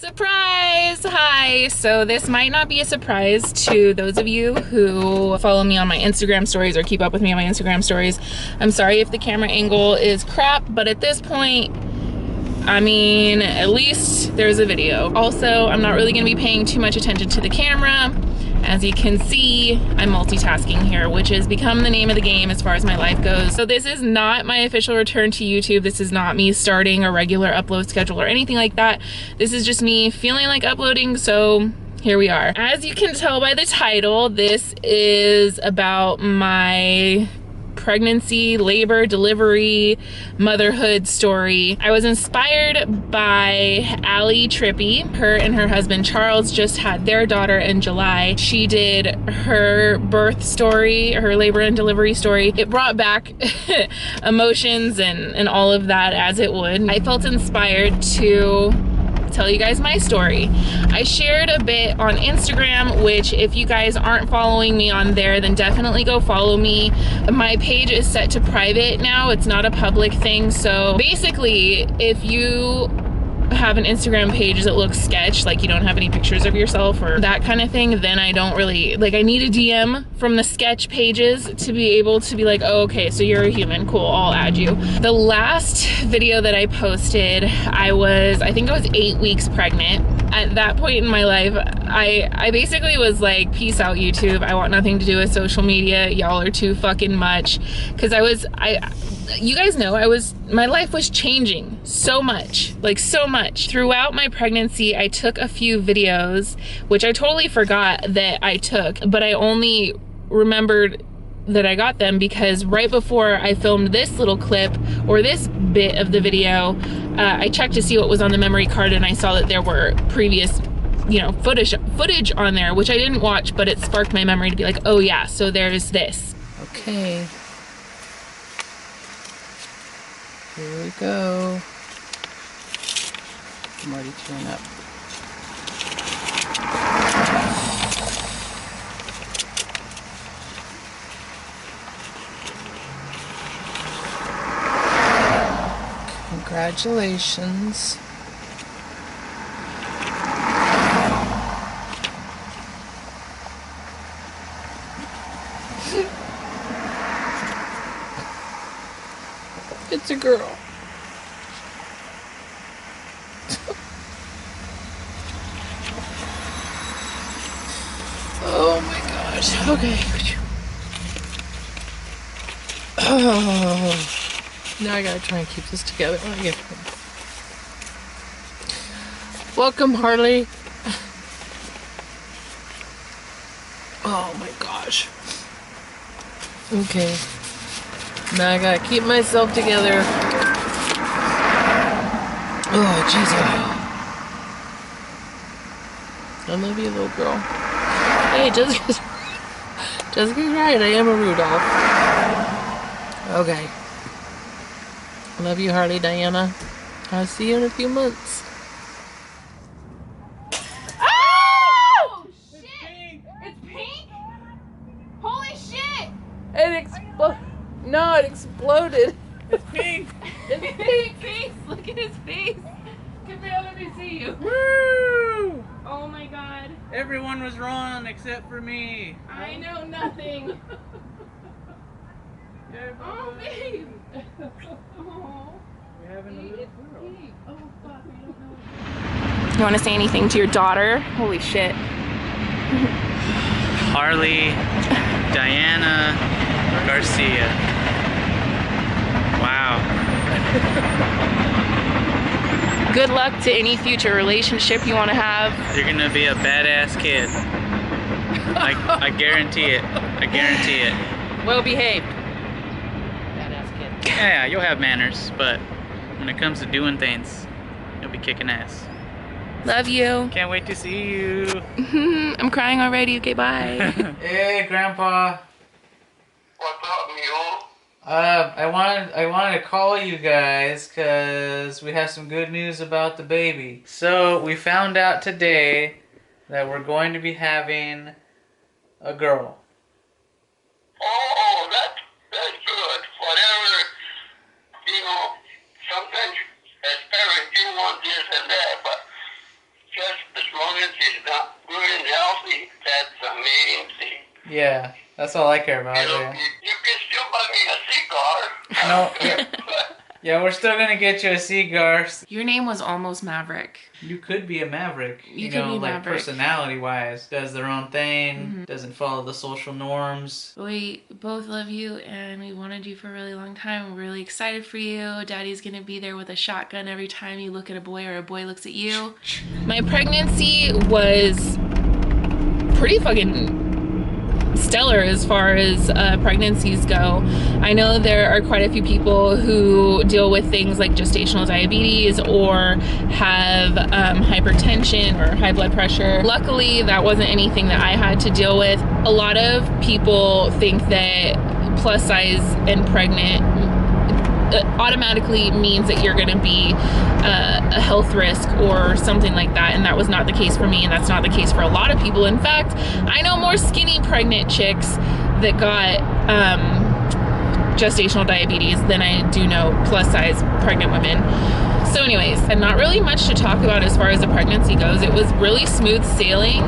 Surprise! Hi! So this might not be a surprise to those of you who follow me on my Instagram stories or keep up with me on my Instagram stories. I'm sorry if the camera angle is crap, but at this point, I mean, at least there's a video. Also, I'm not really gonna be paying too much attention to the camera. As you can see, I'm multitasking here, which has become the name of the game as far as my life goes. So this is not my official return to YouTube. This is not me starting a regular upload schedule or anything like that. This is just me feeling like uploading, so here we are. As you can tell by the title, this is about my pregnancy, labor, delivery, motherhood story. I was inspired by Allie Trippy. Her and her husband Charles just had their daughter in July. She did her birth story, her labor and delivery story. It brought back emotions and all of that, as it would. I felt inspired to tell you guys my story. I shared a bit on Instagram, which if you guys aren't following me on there, then definitely go follow me. My page is set to private now. It's not a public thing. So basically, if you have an Instagram page that looks sketch, like you don't have any pictures of yourself or that kind of thing, then I don't really, like, I need a DM from the sketch pages to be able to be like, oh, okay, so you're a human, cool, I'll add you. The last video that I posted, I think I was 8 weeks pregnant. At that point in my life, I basically was like, peace out YouTube, I want nothing to do with social media, y'all are too fucking much. Because you guys know, my life was changing so much, like so much. Throughout my pregnancy, I took a few videos, which I totally forgot that I took, but I only remembered that I got them because right before I filmed this little clip, or this bit of the video, I checked to see what was on the memory card, and I saw that there were previous, you know, footage on there, which I didn't watch, but it sparked my memory to be like, oh yeah, so there's this. Okay. Here we go. I'm already tearing up. Congratulations. It's a girl. Oh my gosh. Okay. Oh. Now I gotta try and keep this together when I get home. Welcome, Harley. Oh my gosh. Okay. Now I gotta keep myself together. Oh, Jesus. I love you, little girl. Hey, Jessica's right. I am a Rudolph. Okay. Love you, Harley Diana. I'll see you in a few months. Oh! Shit! It's pink? Holy shit! It exploded. No, it exploded. It's pink. It's pink. Face. Look at his face. Come here, let me see you. Woo! Oh my god. Everyone was wrong except for me. I know nothing. Oh, babe. Oh. We're having a little girl. Oh, fuck. I don't know. You want to say anything to your daughter? Holy shit. Harley Diana Garcia. Wow. Good luck to any future relationship you want to have. You're gonna be a badass kid. I guarantee it. I guarantee it. Well behaved. Yeah, you'll have manners, but when it comes to doing things, you'll be kicking ass. Love you. Can't wait to see you. I'm crying already. Okay, bye. Hey, Grandpa. What's up, mule? I wanted to call you guys because we have some good news about the baby. So we found out today that we're going to be having a girl. Oh, that's good. Whatever, you know, sometimes as parents you want this and that, but coffee. That's amazing. Yeah, that's all I care about. You know, Yeah. you can still buy me a cigar. No, yeah, we're still gonna get you a cigar. Your name was almost Maverick. You could be a maverick. You could be like Maverick. personality-wise, does their own thing, doesn't follow the social norms. We both love you and we wanted you for a really long time. We're really excited for you. Daddy's gonna be there with a shotgun every time you look at a boy or a boy looks at you. My pregnancy was pretty fucking stellar as far as pregnancies go. I know there are quite a few people who deal with things like gestational diabetes or have hypertension or high blood pressure. Luckily, that wasn't anything that I had to deal with. A lot of people think that plus size and pregnant automatically means that you're going to be a health risk or something like that, and that was not the case for me, and that's not the case for a lot of people. In fact, I know more skinny pregnant chicks that got gestational diabetes than I do know plus size pregnant women. So anyways, and not really much to talk about as far as the pregnancy goes. It was really smooth sailing.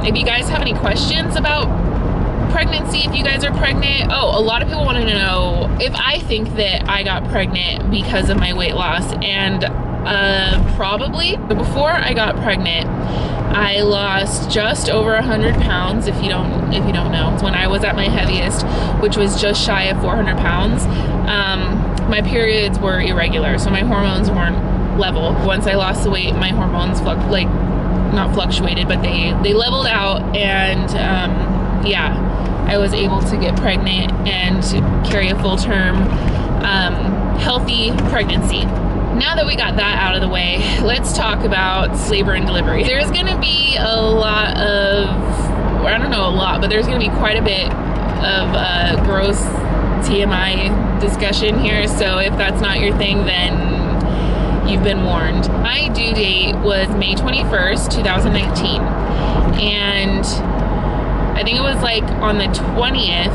If you guys have any questions about pregnancy, if you guys are pregnant, a lot of people want to know if I think that I got pregnant because of my weight loss, and probably. But before I got pregnant, I lost just over 100 pounds. If you don't know, it's when I was at my heaviest, which was just shy of 400 pounds. My periods were irregular, so my hormones weren't level. Once I lost the weight, my hormones not fluctuated, but they leveled out, and yeah, I was able to get pregnant and carry a full-term healthy pregnancy. Now that we got that out of the way, let's talk about labor and delivery. There's gonna be a lot of, I don't know a lot, but there's gonna be quite a bit of gross TMI discussion here, so if that's not your thing, then you've been warned. My due date was May 21st, 2019, and I think it was like on the 20th,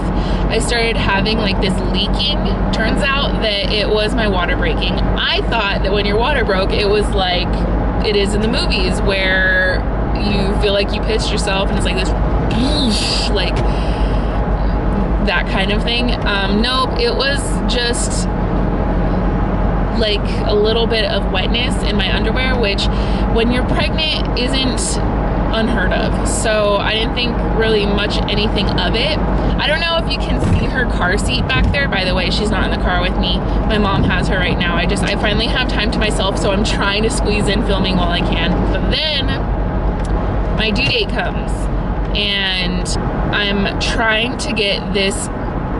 I started having like this leaking. Turns out that it was my water breaking. I thought that when your water broke, it was like it is in the movies where you feel like you pissed yourself and it's like this, like that kind of thing. Nope, it was just like a little bit of wetness in my underwear, which when you're pregnant isn't unheard of. So I didn't think really much anything of it. I don't know if you can see her car seat back there. By the way, she's not in the car with me. My mom has her right now. I finally have time to myself, so I'm trying to squeeze in filming while I can. But then my due date comes and I'm trying to get this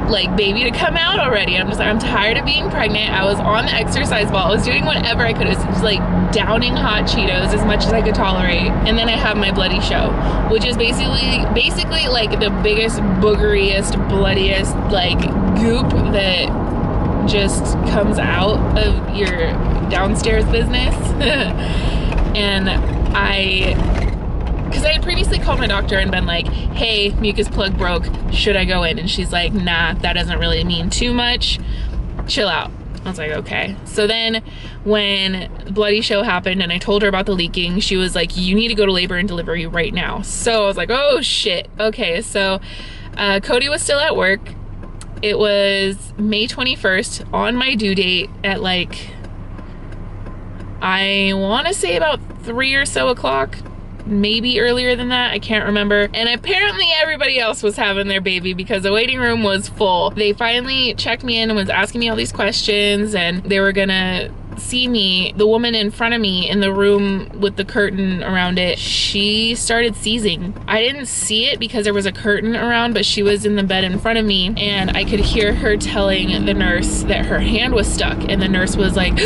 like baby to come out already. I'm tired of being pregnant. I was on the exercise ball. I was doing whatever I could. It was like downing hot Cheetos as much as I could tolerate. And then I have my bloody show, which is basically like the biggest, boogeriest, bloodiest like goop that just comes out of your downstairs business. And because I had previously called my doctor and been like, hey, mucus plug broke, should I go in? And she's like, nah, that doesn't really mean too much, chill out. I was like, okay. So then when the bloody show happened and I told her about the leaking, she was like, you need to go to labor and delivery right now. So I was like, oh shit. Okay, so Cody was still at work. It was May 21st on my due date at like, I want to say about 3 or so o'clock. Maybe earlier than that, I can't remember. And apparently everybody else was having their baby because the waiting room was full. They finally checked me in and was asking me all these questions, and they were gonna see me. The woman in front of me in the room with the curtain around it, she started seizing. I didn't see it because there was a curtain around, but she was in the bed in front of me, and I could hear her telling the nurse that her hand was stuck, and the nurse was like,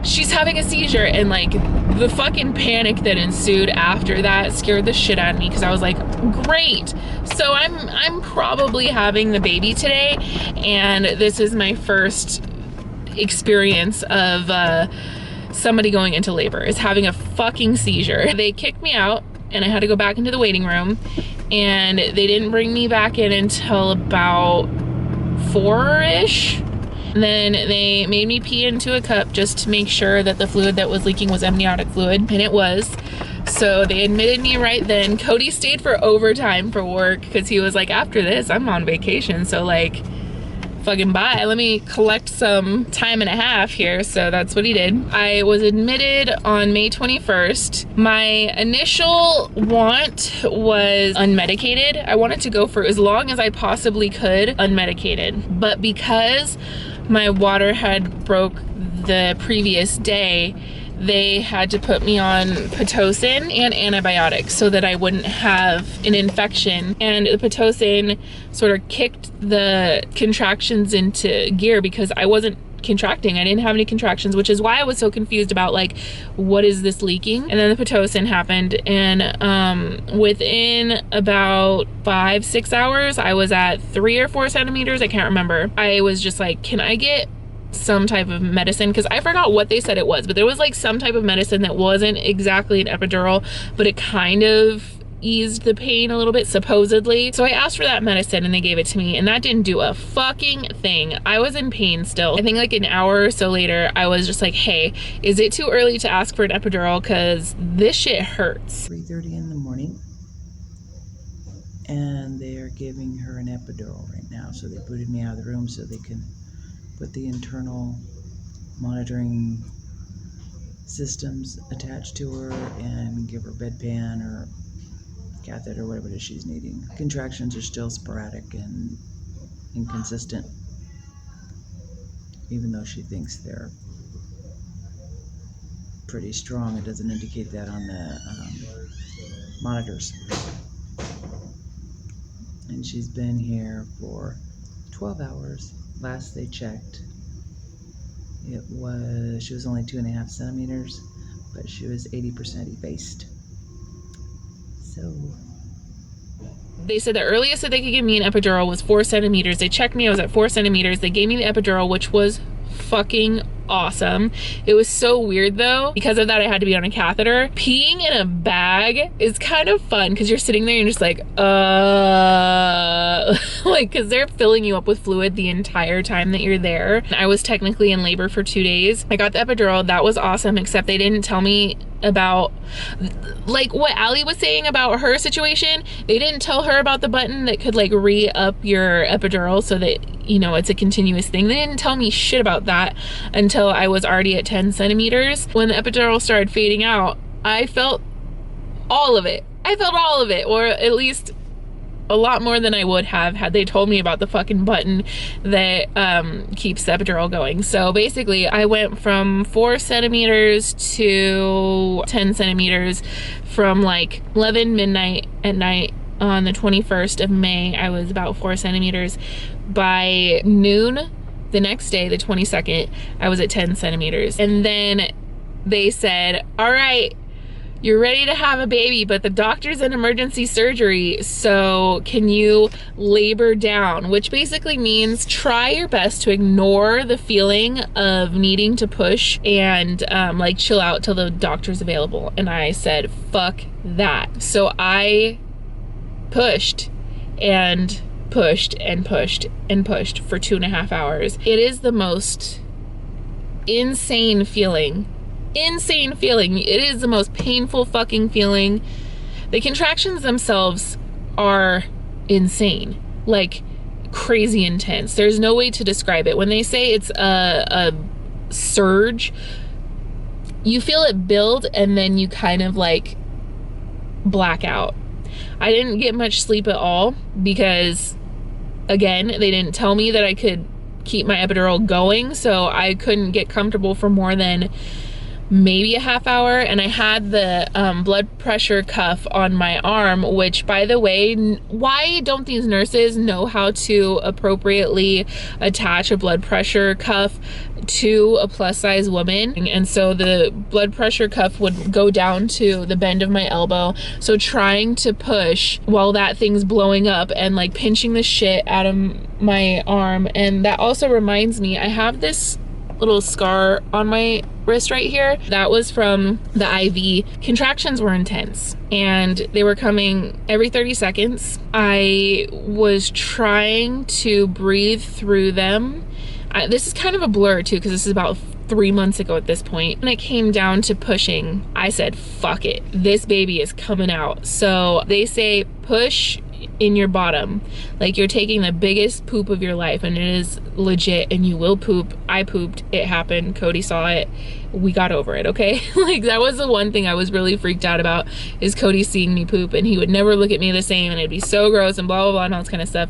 she's having a seizure. And like the fucking panic that ensued after that scared the shit out of me, because I was like, great, so I'm probably having the baby today, and this is my first experience of somebody going into labor, is having a fucking seizure. They kicked me out and I had to go back into the waiting room, and they didn't bring me back in until about 4-ish. And then they made me pee into a cup just to make sure that the fluid that was leaking was amniotic fluid, and it was. So they admitted me right then. Cody stayed for overtime for work because he was like, after this, I'm on vacation. So like, fucking bye. Let me collect some time and a half here. So that's what he did. I was admitted on May 21st. My initial want was unmedicated. I wanted to go for as long as I possibly could unmedicated. But because my water had broke the previous day, they had to put me on Pitocin and antibiotics so that I wouldn't have an infection. And the Pitocin sort of kicked the contractions into gear because I wasn't contracting. I didn't have any contractions, which is why I was so confused about like, what is this leaking? And then the Pitocin happened, and within about 5-6 hours, I was at 3 or 4 centimeters. I can't remember. I was just like, can I get some type of medicine? Because I forgot what they said it was, but there was like some type of medicine that wasn't exactly an epidural, but it kind of eased the pain a little bit, supposedly. So I asked for that medicine and they gave it to me, and that didn't do a fucking thing. I was in pain still. I think like an hour or so later, I was just like, hey, is it too early to ask for an epidural? Because this shit hurts. 3:30 in the morning, and they are giving her an epidural right now. So they booted me out of the room so they can put the internal monitoring systems attached to her and give her bedpan or catheter, whatever it is she's needing. Contractions are still sporadic and inconsistent, even though she thinks they're pretty strong. It doesn't indicate that on the monitors. And she's been here for 12 hours. Last they checked, she was only 2.5 centimeters, but she was 80% effaced. So they said the earliest that they could give me an epidural was 4 centimeters. They checked me, I was at 4 centimeters. They gave me the epidural, which was fucking awesome. It was so weird though. Because of that, I had to be on a catheter. Peeing in a bag is kind of fun because you're sitting there and you're just like, like, because they're filling you up with fluid the entire time that you're there. I was technically in labor for 2 days. I got the epidural. That was awesome, except they didn't tell me about like what Allie was saying about her situation. They didn't tell her about the button that could like re-up your epidural so that, you know, it's a continuous thing. They didn't tell me shit about that until I was already at 10 centimeters. When the epidural started fading out, I felt all of it. I felt all of it, or at least a lot more than I would have had they told me about the fucking button that keeps the epidural going. So basically I went from 4 centimeters to 10 centimeters from like 11 midnight at night on the 21st of May. I was about 4 centimeters. By noon the next day, the 22nd, I was at 10 centimeters. And then they said, all right, you're ready to have a baby, but the doctor's in emergency surgery, so can you labor down? Which basically means try your best to ignore the feeling of needing to push and like chill out till the doctor's available. And I said, fuck that. So I pushed and pushed and pushed and pushed for 2.5 hours. It is the most insane feeling. Insane feeling. It is the most painful fucking feeling. The contractions themselves are insane, like crazy intense. There's no way to describe it. When they say it's a surge, you feel it build and then you kind of like black out. I didn't get much sleep at all because, again, they didn't tell me that I could keep my epidural going, so I couldn't get comfortable for more than maybe a half hour. And I had the blood pressure cuff on my arm, which, by the way, why don't these nurses know how to appropriately attach a blood pressure cuff to a plus size woman? And so the blood pressure cuff would go down to the bend of my elbow. So trying to push while that thing's blowing up and like pinching the shit out of my arm. And that also reminds me, I have this little scar on my wrist right here. That was from the IV. Contractions were intense and they were coming every 30 seconds. I was trying to breathe through them. This is kind of a blur too, because this is about 3 months ago at this point. When it came down to pushing, I said, fuck it, this baby is coming out. So they say push in your bottom, like you're taking the biggest poop of your life, and it is legit, and you will poop. I pooped, it happened, Cody saw it, we got over it, okay? Like, that was the one thing I was really freaked out about, is Cody seeing me poop, and he would never look at me the same, and it'd be so gross and blah blah blah and all this kind of stuff.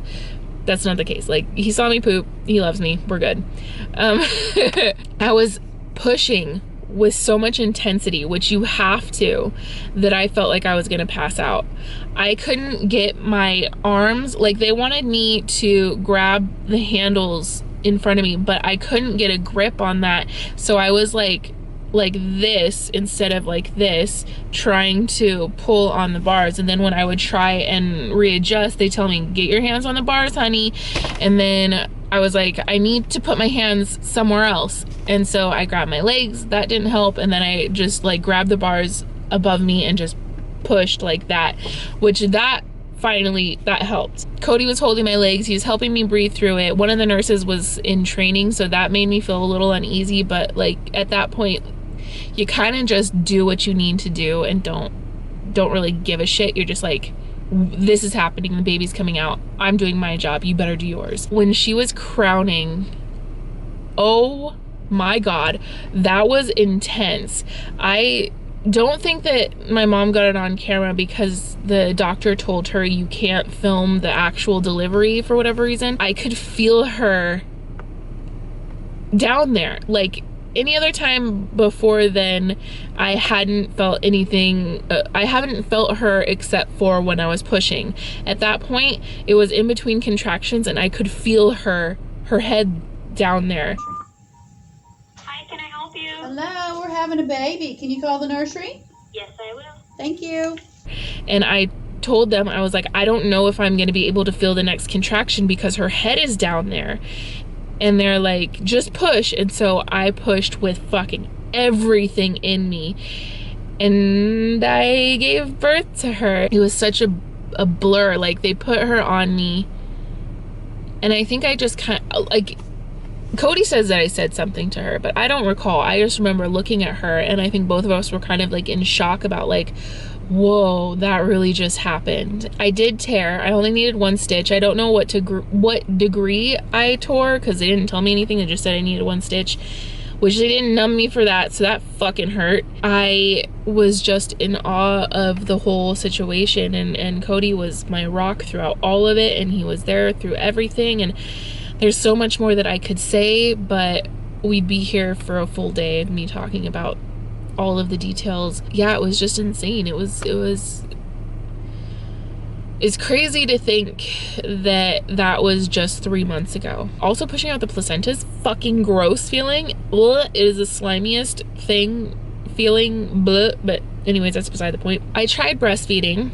That's not the case. Like, he saw me poop, he loves me, we're good. I was pushing with so much intensity, which you have to, that I felt like I was gonna pass out. I couldn't get my arms, like, they wanted me to grab the handles in front of me, but I couldn't get a grip on that. So I was like this instead of like this, trying to pull on the bars. And then when I would try and readjust, they tell me, get your hands on the bars, honey. And then I was like, I need to put my hands somewhere else. And so I grabbed my legs, that didn't help. And then I just like grabbed the bars above me and just pushed like that, which that finally, that helped. Cody was holding my legs, he was helping me breathe through it. One of the nurses was in training, so that made me feel a little uneasy, but like at that point, you kind of just do what you need to do and don't really give a shit. You're just like, this is happening, the baby's coming out, I'm doing my job, you better do yours. When she was crowning, oh my God, that was intense. I don't think that my mom got it on camera because the doctor told her you can't film the actual delivery for whatever reason. I could feel her down there. Like, any other time before then, I hadn't felt anything. I haven't felt her except for when I was pushing. At that point, it was in between contractions and I could feel her head down there. Hi, can I help you? Hello, we're having a baby. Can you call the nursery? Yes, I will. Thank you. And I told them, I was like, I don't know if I'm gonna be able to feel the next contraction because her head is down there. And they're like, just push. And so I pushed with fucking everything in me. And I gave birth to her. It was such a blur. Like, they put her on me. And I think I just kind of, like, Cody says that I said something to her, but I don't recall. I just remember looking at her, and I think both of us were kind of like in shock about like, whoa, that really just happened. I did tear. I only needed 1 stitch. I don't know what degree I tore because they didn't tell me anything. They just said I needed 1 stitch, which they didn't numb me for that, so that fucking hurt. I was just in awe of the whole situation, and Cody was my rock throughout all of it, and he was there through everything. And there's so much more that I could say, but we'd be here for a full day of me talking about all of the details. Yeah, it was just insane. It's crazy to think that that was just 3 months ago. Also, pushing out the placenta is fucking gross feeling. Ugh, it is the slimiest feeling, bleh. But anyways, that's beside the point. I tried breastfeeding.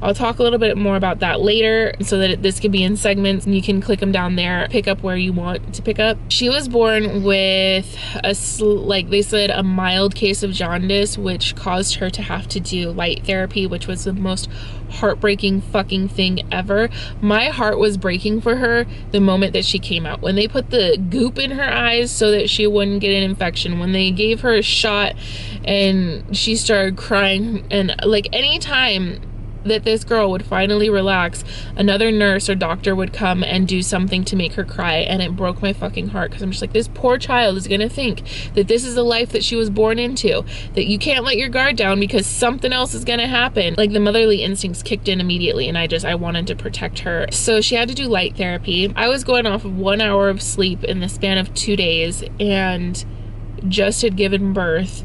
I'll talk a little bit more about that later so that this can be in segments and you can click them down there, pick up where you want to pick up. She was born with like they said, a mild case of jaundice, which caused her to have to do light therapy, which was the most heartbreaking fucking thing ever. My heart was breaking for her the moment that she came out. When they put the goop in her eyes so that she wouldn't get an infection, when they gave her a shot and she started crying, and like any time that this girl would finally relax, another nurse or doctor would come and do something to make her cry, and it broke my fucking heart because I'm just like, this poor child is gonna think that this is the life that she was born into, that you can't let your guard down because something else is gonna happen. Like, the motherly instincts kicked in immediately, and I wanted to protect her. So she had to do light therapy. I was going off of 1 hour of sleep in the span of 2 days, and just had given birth,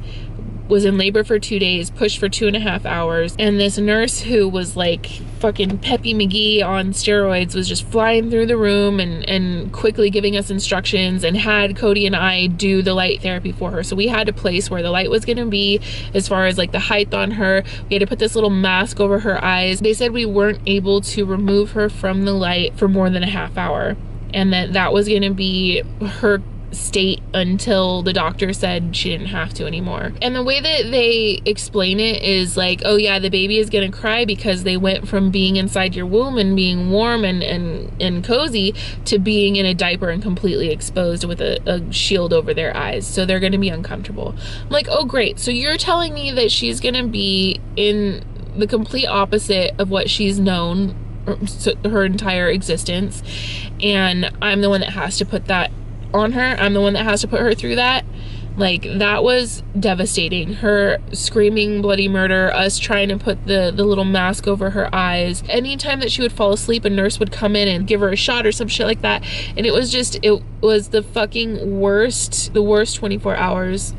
was in labor for 2 days, pushed for 2.5 hours, and this nurse who was like fucking Peppy McGee on steroids was just flying through the room and quickly giving us instructions, and had Cody and I do the light therapy for her. So we had to place where the light was gonna be as far as like the height on her. We had to put this little mask over her eyes. They said we weren't able to remove her from the light for more than a half hour, and that was gonna be her state until the doctor said she didn't have to anymore. And the way that they explain it is like, oh yeah, the baby is gonna cry because they went from being inside your womb and being warm and cozy to being in a diaper and completely exposed with a shield over their eyes, so they're gonna be uncomfortable. I'm like, oh great, so you're telling me that she's gonna be in the complete opposite of what she's known her entire existence, and I'm the one that has to put that on her. I'm the one that has to put her through that. Like, that was devastating. Her screaming bloody murder, us trying to put the little mask over her eyes. Anytime that she would fall asleep, a nurse would come in and give her a shot or some shit like that. And it was just, it was the fucking worst, the worst 24 hours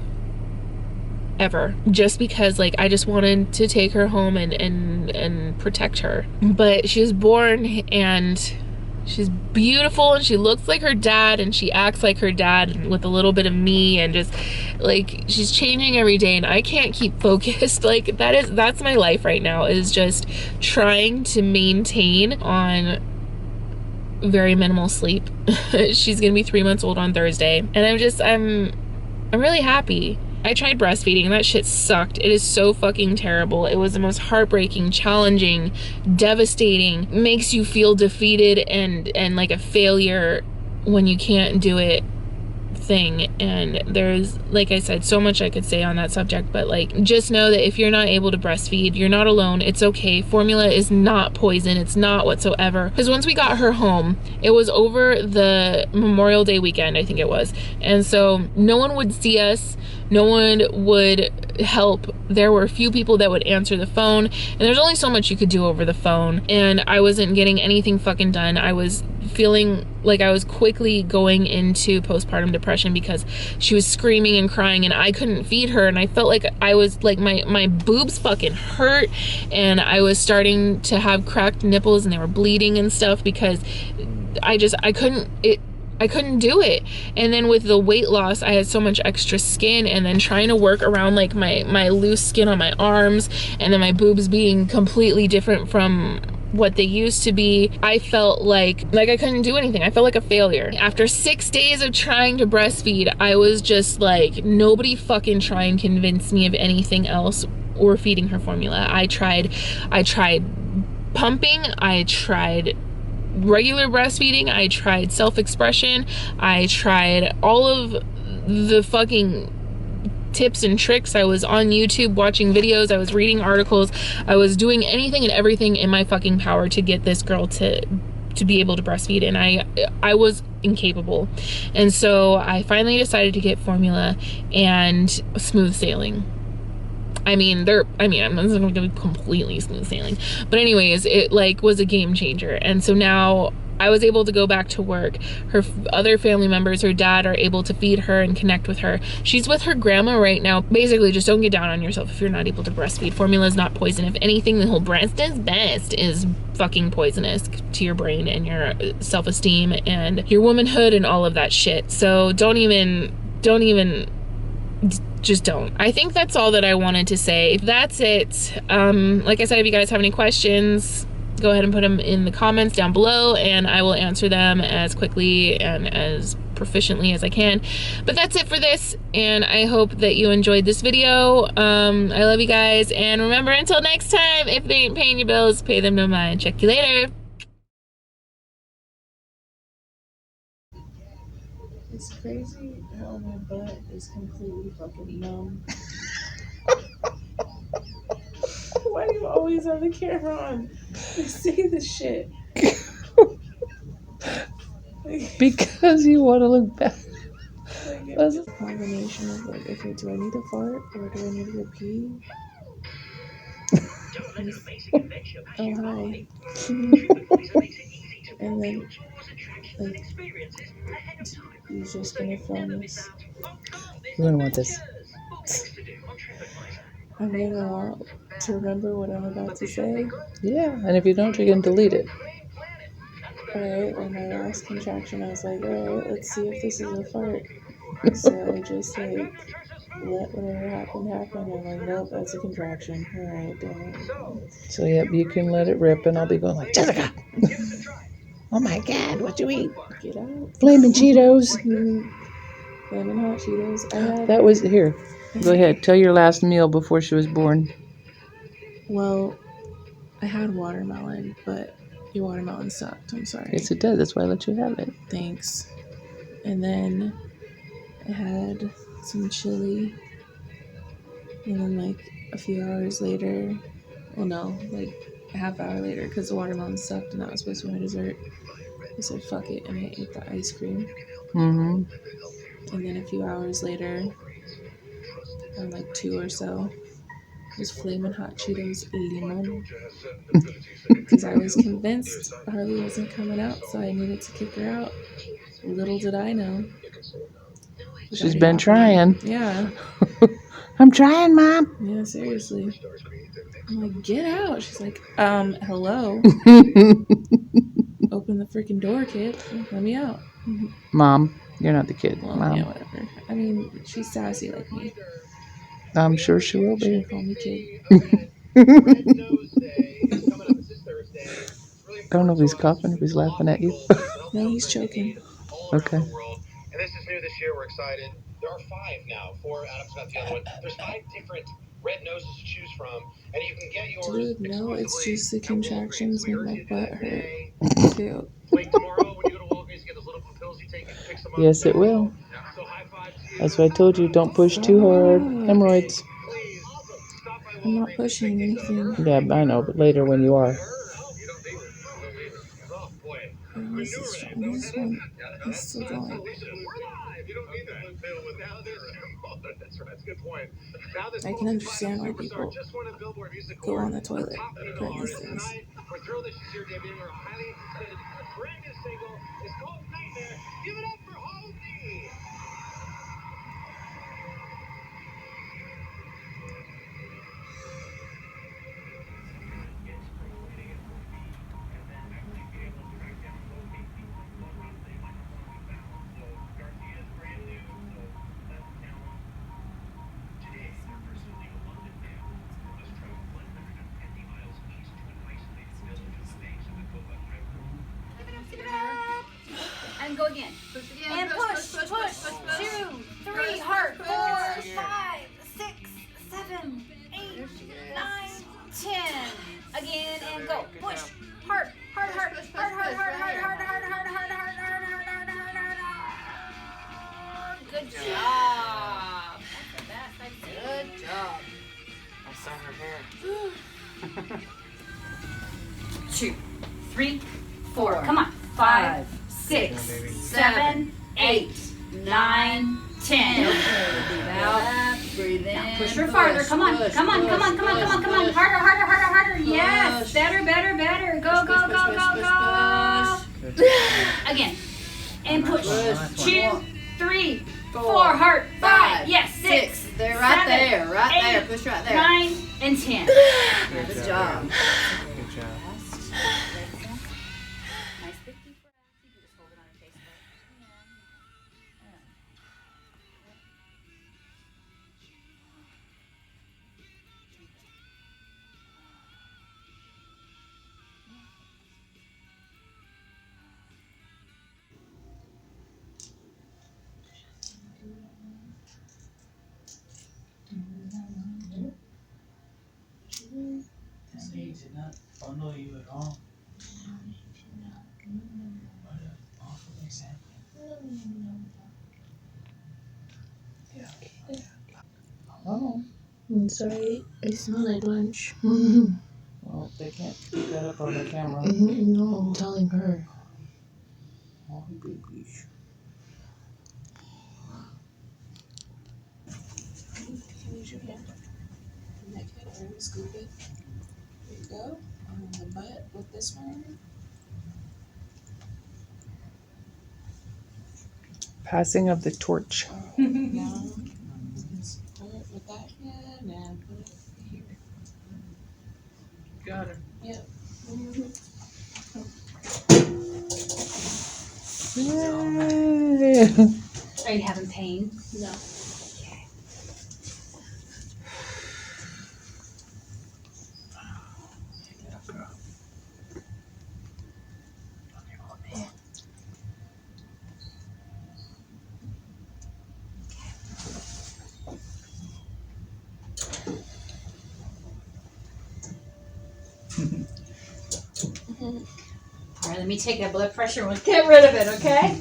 ever, just because like I just wanted to take her home and protect her. But she was born and she's beautiful and she looks like her dad and she acts like her dad with a little bit of me, and just like she's changing every day, and I can't keep focused. Like that's my life right now, is just trying to maintain on very minimal sleep. She's gonna be 3 months old on Thursday, and I'm really happy. I tried breastfeeding and that shit sucked. It is so fucking terrible. It was the most heartbreaking, challenging, devastating, makes you feel defeated and like a failure when you can't do it thing. And there's, like I said, so much I could say on that subject, but like, just know that if you're not able to breastfeed, you're not alone. It's okay. Formula is not poison. It's not whatsoever. Because once we got her home, it was over the Memorial Day weekend, I think it was, and so no one would see us. No one would help. There were a few people that would answer the phone, and there's only so much you could do over the phone, and I wasn't getting anything fucking done. I was feeling like I was quickly going into postpartum depression because she was screaming and crying and I couldn't feed her, and I felt like I was like, my boobs fucking hurt, and I was starting to have cracked nipples and they were bleeding and stuff because I couldn't do it. And then with the weight loss, I had so much extra skin, and then trying to work around like my loose skin on my arms, and then my boobs being completely different from what they used to be, I felt like I couldn't do anything. I felt like a failure. After 6 days of trying to breastfeed, I was just like, nobody fucking try and convince me of anything else or feeding her formula. I tried pumping, I tried regular breastfeeding, I tried self-expression, I tried all of the fucking tips and tricks. I was on YouTube watching videos, I was reading articles, I was doing anything and everything in my fucking power to get this girl to be able to breastfeed, and I was incapable. And so I finally decided to get formula, and smooth sailing. I'm not going to be completely smooth sailing, but anyways, it like was a game changer. And so now I was able to go back to work. Her other family members, her dad, are able to feed her and connect with her. She's with her grandma right now. Basically, just don't get down on yourself if you're not able to breastfeed. Formula is not poison. If anything, the whole breast is best is fucking poisonous to your brain and your self-esteem and your womanhood and all of that shit. So just don't. I think that's all that I wanted to say. That's it. Like I said, if you guys have any questions, go ahead and put them in the comments down below, and I will answer them as quickly and as proficiently as I can. But that's it for this, and I hope that you enjoyed this video. I love you guys, and remember, until next time, if they ain't paying your bills, pay them no mind. Check you later. It's crazy how my butt is completely fucking numb. Why do you always have the camera on? I say this shit. Because you want to look bad. Like, it's a combination of like, okay, do I need to fart or do I need to go pee? Oh, hi. And then, like, you're just gonna film this. You're gonna want this. I'm gonna want to remember what I'm about to say. Yeah, and if you don't, you can delete it. Alright, when my last contraction, I was like, alright, let's see if this is a fart. So I just like, let whatever happen. I'm like, nope, that's a contraction. Alright, damn. So yep, you can let it rip, and I'll be going like, Jessica! Oh my God, what you eat? Get out. Flaming Cheetos. Flamin' Hot Cheetos. I had. That was here. Go ahead. Tell your last meal before she was born. Well, I had watermelon, but your watermelon sucked. I'm sorry. Yes, it does. That's why I let you have it. Thanks. And then I had some chili. And then, like, a few hours later, well, no, like a half hour later, because the watermelon sucked and that was supposed to be my dessert, I said, fuck it, and I ate the ice cream. Mm-hmm. And then a few hours later, around like 2 or so, was Flamin' Hot Cheetos lemon. Because I was convinced Harley wasn't coming out, so I needed to kick her out. Little did I know. She's been trying. Yeah. I'm trying, Mom. Yeah, seriously. I'm like, get out. She's like, hello. Open the freaking door, kid. Let me out. Mom, you're not the kid. Well, Mom. yeah, whatever. I mean, she's sassy like me. I'm sure she will She be. call me kid. I don't know if he's coughing, if he's laughing at you. No, he's choking. Okay. And this is new this year. We're excited. There are 5 now. 4. Adam's got the other one. There's 5 different red noses to choose from, and you can get yours. Dude, no, it's just the contractions make my butt hurt. Too. Wait, tomorrow when you go to Walgreens, you get those little pills you take and fix them up. Yes, it will. So high five to you. That's why I told you, don't push too hard. Hemorrhoids. Please. Awesome. Stop by I'm not Walgreens. pushing anything. Yeah, I know, but later when you are. You don't need it. Oh, boy. Oh, this is strong. This one is still going. We're live. You don't need the blue pill with now this. That's right. That's a good point. Now this I can understand why people just won a Billboard Music go Award. on the toilet Top female during these artist. things. Tonight, we're thrilled that she's here debuting her highly anticipated brand new single. It's called Nightmare. Give it up for Halsey. And go again. Push again. And push. 2, 3, heart. 4, 5, 6, 7, 8, 9, 10. Again and go. Push. Heart. Heart. Heart. Heart. Heart. Heart. Heart. Heart. Heart. Heart. Heart. Heart. Good job. That's the best I've seen. Good job. I saw her hair. 2, 3, 4. Come on. 5, 6, 7, 8, 9, 10. Out. Breathe in. Now push her farther. Come on. Come on. Come on. Come on. Come on. Come on. Harder. Harder. Harder. Harder. Yes. Better. Better. Better. Go. Go. Go. Go. Go. Again. And push. 2, 3, 4. Heart. 5. Yes. 6. They're right 7, there. Right 8, there. Push right there. 9 and 10. Good job. Good job. Nice big deep breath. You can just hold it on your face. He did not bundle you at all. What an awful example. Oh. Sorry, I smell like lunch. Well, they can't pick that up on the camera. No, I'm telling her. Oh, babies. Use your hand. Neck it, or scoop it. There you go. On the butt with this one. Passing of the torch. Now, just put it with that hand and put it here. Got her. Yep. Yay! Are you having pain? No. All right, let me take that blood pressure and we'll get rid of it, okay?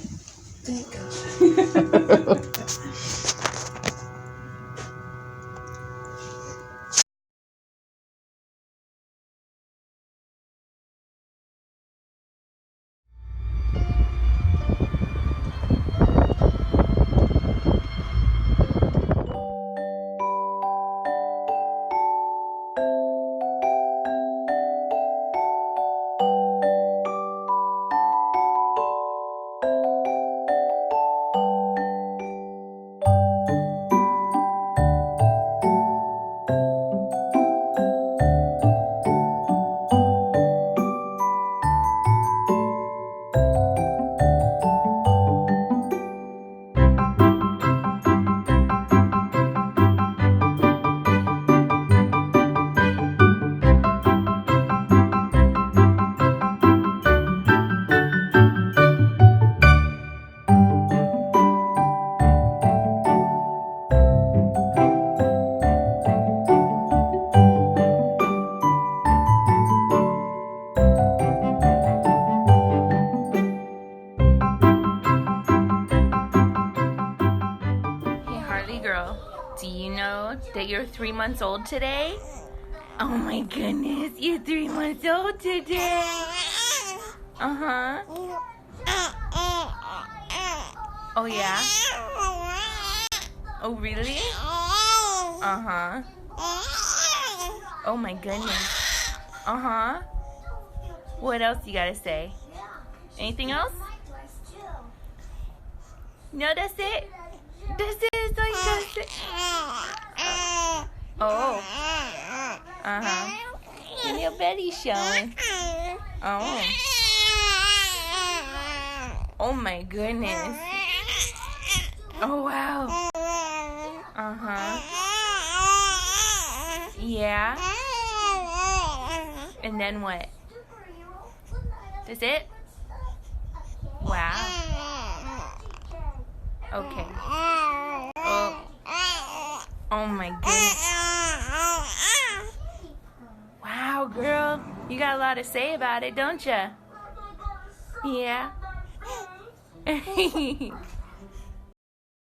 Do you know that you're 3 months old today? Oh my goodness, you're 3 months old today. Uh-huh. Oh yeah? Oh really? Uh-huh. Oh my goodness. Uh-huh. What else you gotta say? Anything else? No, that's it. That's it. That's it. Oh. Uh-huh. And your belly's showing. Oh. Oh my goodness. Oh wow. Uh-huh. Yeah. And then what? That's it? Wow. Okay. Oh. Oh my goodness. Wow, girl. You got a lot to say about it, don't ya? Yeah.